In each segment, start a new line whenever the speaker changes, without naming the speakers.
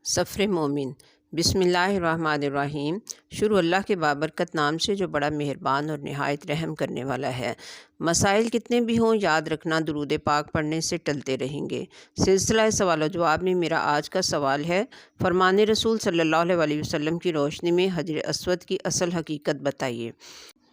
سفر مومن۔ بسم اللہ الرحمن الرحیم۔ شروع اللہ کے بابرکت نام سے جو بڑا مہربان اور نہایت رحم کرنے والا ہے۔ مسائل کتنے بھی ہوں یاد رکھنا درود پاک پڑھنے سے ٹلتے رہیں گے۔ سلسلہ سوال و جواب میں میرا آج کا سوال ہے، فرمان رسول صلی اللہ علیہ وسلم کی روشنی میں حجر اسود کی اصل حقیقت بتائیے۔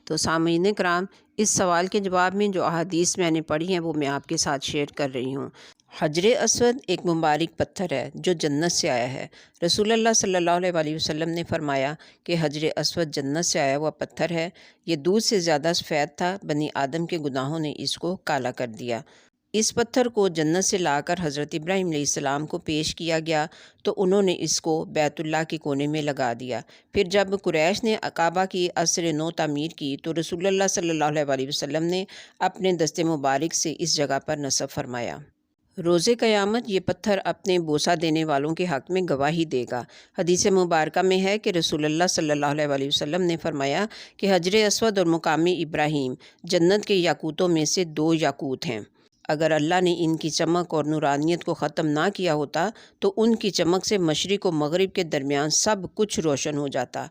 تو سامعین کرام، اس سوال کے جواب میں جو احادیث میں نے پڑھی ہیں وہ میں آپ کے ساتھ شیئر کر رہی ہوں۔ حجر اسود ایک مبارک پتھر ہے جو جنت سے آیا ہے۔ رسول اللہ صلی اللہ علیہ وسلم نے فرمایا کہ حجر اسود جنت سے آیا ہوا پتھر ہے۔ یہ دودھ سے زیادہ سفید تھا، بنی آدم کے گناہوں نے اس کو کالا کر دیا۔ اس پتھر کو جنت سے لا کر حضرت ابراہیم علیہ السلام کو پیش کیا گیا تو انہوں نے اس کو بیت اللہ کے کونے میں لگا دیا۔ پھر جب قریش نے کعبہ کی عصر نو تعمیر کی تو رسول اللہ صلی اللہ علیہ وسلم نے اپنے دست مبارک سے اس جگہ پر نصب فرمایا۔ روز قیامت یہ پتھر اپنے بوسہ دینے والوں کے حق میں گواہی دے گا۔ حدیث مبارکہ میں ہے کہ رسول اللہ صلی اللہ علیہ وسلم نے فرمایا کہ حجر اسود اور مقام ابراہیم جنت کے یاقوتوں میں سے 2 یاقوت ہیں۔ اگر اللہ نے ان کی چمک اور نورانیت کو ختم نہ کیا ہوتا تو ان کی چمک سے مشرق و مغرب کے درمیان سب کچھ روشن ہو جاتا۔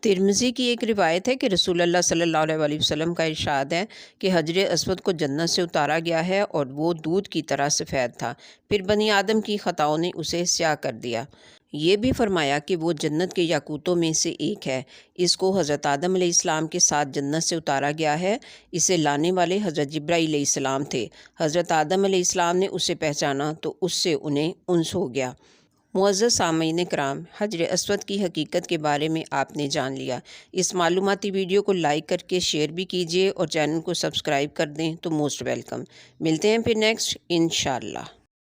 ترمذی کی ایک روایت ہے کہ رسول اللہ صلی اللہ علیہ وسلم کا ارشاد ہے کہ حجر اسود کو جنت سے اتارا گیا ہے اور وہ دودھ کی طرح سفید تھا، پھر بنی آدم کی خطاؤں نے اسے سیاہ کر دیا۔ یہ بھی فرمایا کہ وہ جنت کے یاقوتوں میں سے ایک ہے۔ اس کو حضرت آدم علیہ السلام کے ساتھ جنت سے اتارا گیا ہے۔ اسے لانے والے حضرت جبرائیل علیہ السلام تھے۔ حضرت آدم علیہ السلام نے اسے پہچانا تو اس سے انہیں انس ہو گیا۔ معزز سامعین کرام، حجر اسود کی حقیقت کے بارے میں آپ نے جان لیا۔ اس معلوماتی ویڈیو کو لائک کر کے شیئر بھی کیجیے اور چینل کو سبسکرائب کر دیں تو موسٹ ویلکم۔ ملتے ہیں پھر نیکسٹ انشاءاللہ۔